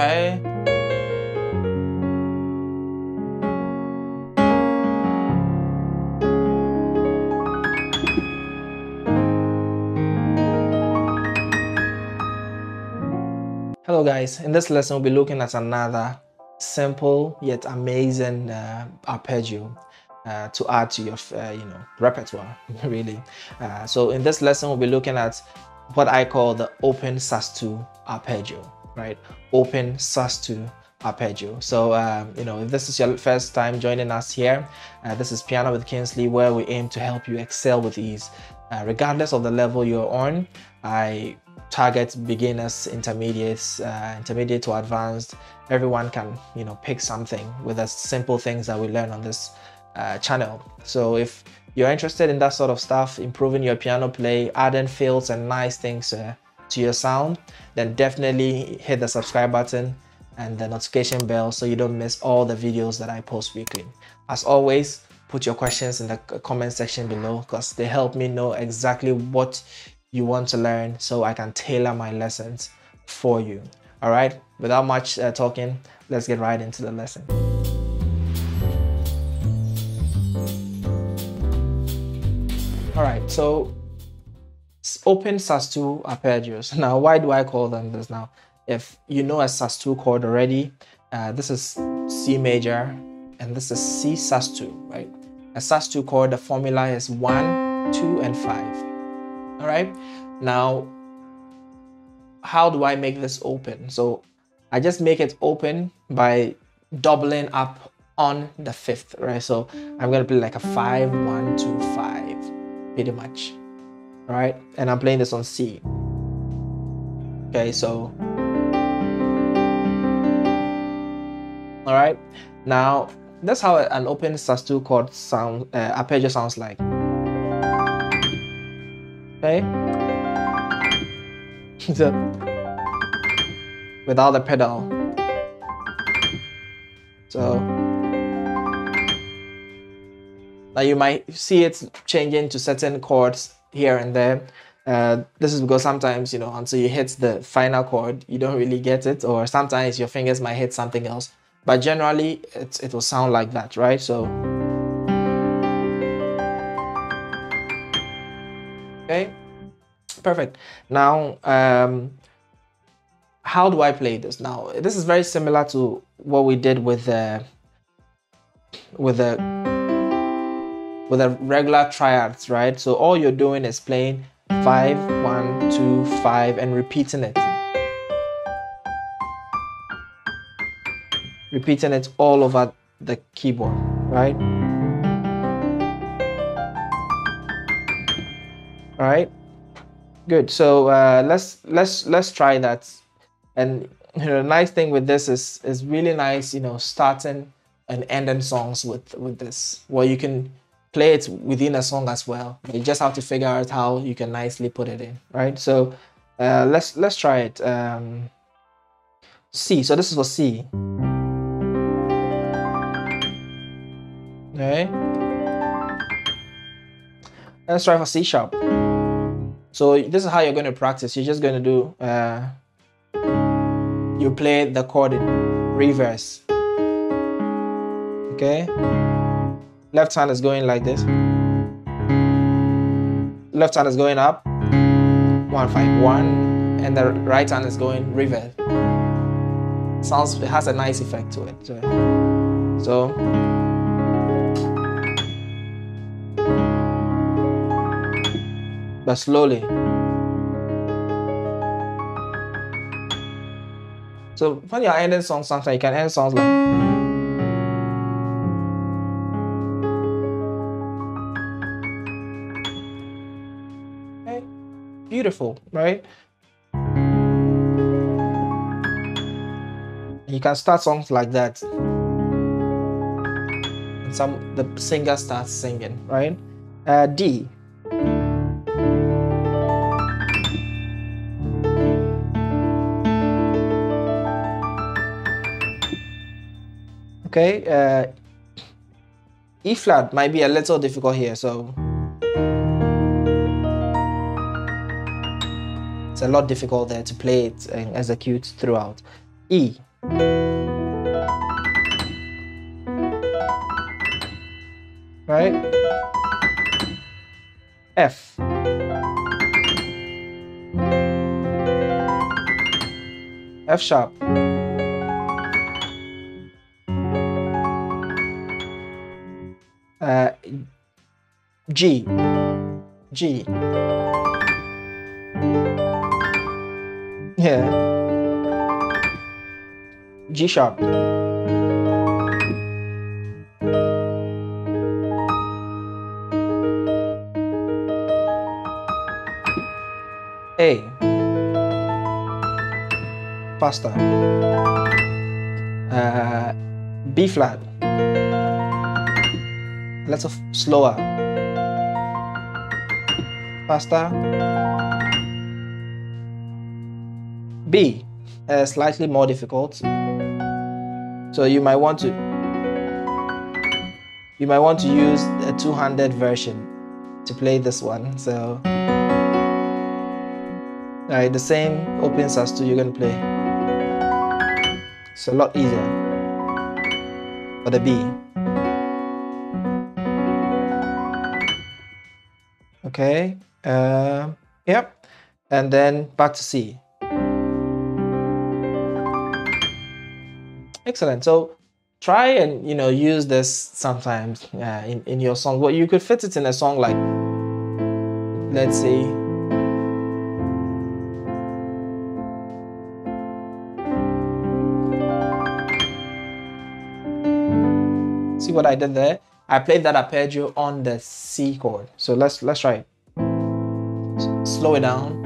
right? Hello guys, in this lesson we'll be looking at another simple yet amazing arpeggio to add to your repertoire really. So in this lesson we'll be looking at what I call the open Sus2 arpeggio, right? Open Sus2 arpeggio. So if this is your first time joining us here, this is Piano with Kingsley, where we aim to help you excel with ease regardless of the level you're on. I target beginners, intermediates, intermediate to advanced. Everyone can pick something with the simple things that we learn on this channel. So if you're interested in that sort of stuff, improving your piano play, adding fills and nice things to your sound, then definitely hit the subscribe button and the notification bell so you don't miss all the videos that I post weekly. As always, put your questions in the comment section below because they help me know exactly what you want to learn so I can tailor my lessons for you. All right, without much talking, let's get right into the lesson. All right, so open Sus2 arpeggios. Now, why do I call them this? Now, if you know a Sus2 chord already, this is C major and this is C Sus2, right? A Sus2 chord, the formula is 1, 2, and 5. All right, now how do I make this open? So I just make it open by doubling up on the fifth, right? So I'm gonna play like a 5, 1, 2, 5, pretty much. All right, and I'm playing this on C. Okay, so all right, now that's how an open Sus2 chord sound arpeggio sounds like. Okay, so without the pedal. So now you might see it changing to certain chords here and there. This is because sometimes until you hit the final chord you don't really get it, or sometimes your fingers might hit something else, but generally it will sound like that, right? So okay, perfect. Now how do I play this? Now this is very similar to what we did with the regular triads, right? So all you're doing is playing 5, 1, 2, 5 and repeating it all over the keyboard, right? All right, good. So let's try that. And the nice thing with this is really nice, starting and ending songs with this. Well, you can play it within a song as well. You just have to figure out how you can nicely put it in, right? So let's try it. C. So this is for C. Okay. Let's try for C sharp. So this is how you're going to practice. You're just going to do you play the chord in reverse. Okay, left hand is going like this, left hand is going up 1, 5, 1, and the right hand is going reverse. It has a nice effect to it. So but slowly. So when you're ending songs, sometimes you can end songs like. Okay, beautiful, right? You can start songs like that. And the singer starts singing, right? D. Okay, E flat might be a little difficult here, so it's a lot difficult there to play it and execute throughout. E. right? F. F sharp. G. G. Yeah. G sharp. A. Faster. B flat. Let's slower. Faster. B. Slightly more difficult. So you might want to use a two-handed version to play this one. So alright, the same open Sus2 you're gonna play. It's a lot easier for the B. Okay. Yep. And then back to C. Excellent. So try and use this sometimes in your song. Well, you could fit it in a song like, let's see. See what I did there? I played that arpeggio on the C chord. So let's try it. Slow it down.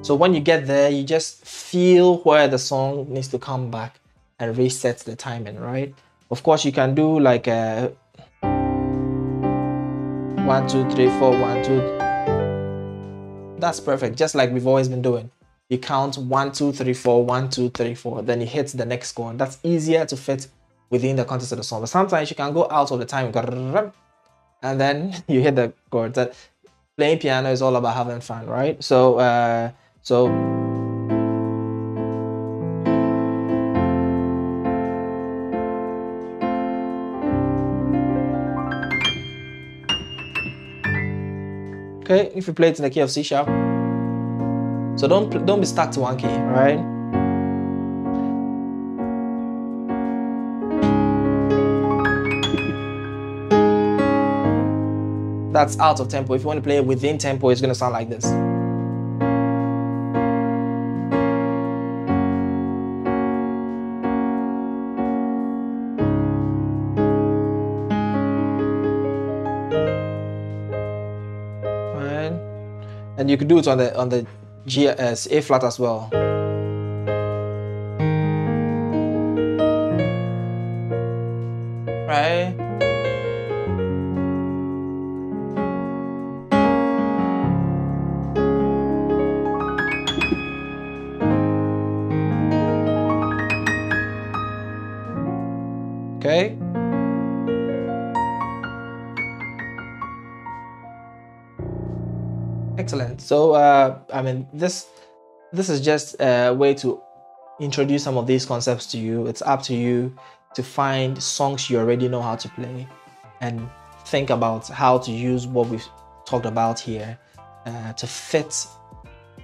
So when you get there, you just feel where the song needs to come back and reset the timing, right? Of course, you can do like a 1, 2, 3, 4, 1, 2. That's perfect, just like we've always been doing. You count 1, 2, 3, 4, 1, 2, 3, 4, then you hit the next chord. That's easier to fit within the context of the song. But sometimes you can go out of the time and then you hit the chord. That playing piano is all about having fun, right? So okay, if you play it in the key of C sharp, so don't be stuck to one key, right? That's out of tempo. If you want to play it within tempo, it's going to sound like this. And you could do it on the G A flat as well. Right? Okay. Excellent. So I mean, this is just a way to introduce some of these concepts to you. It's up to you to find songs you already know how to play and think about how to use what we've talked about here to fit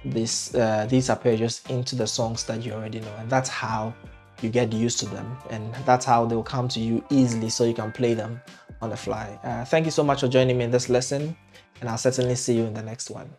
these arpeggios into the songs that you already know, and that's how you get used to them, and that's how they'll come to you easily so you can play them on the fly. Thank you so much for joining me in this lesson, and I'll certainly see you in the next one.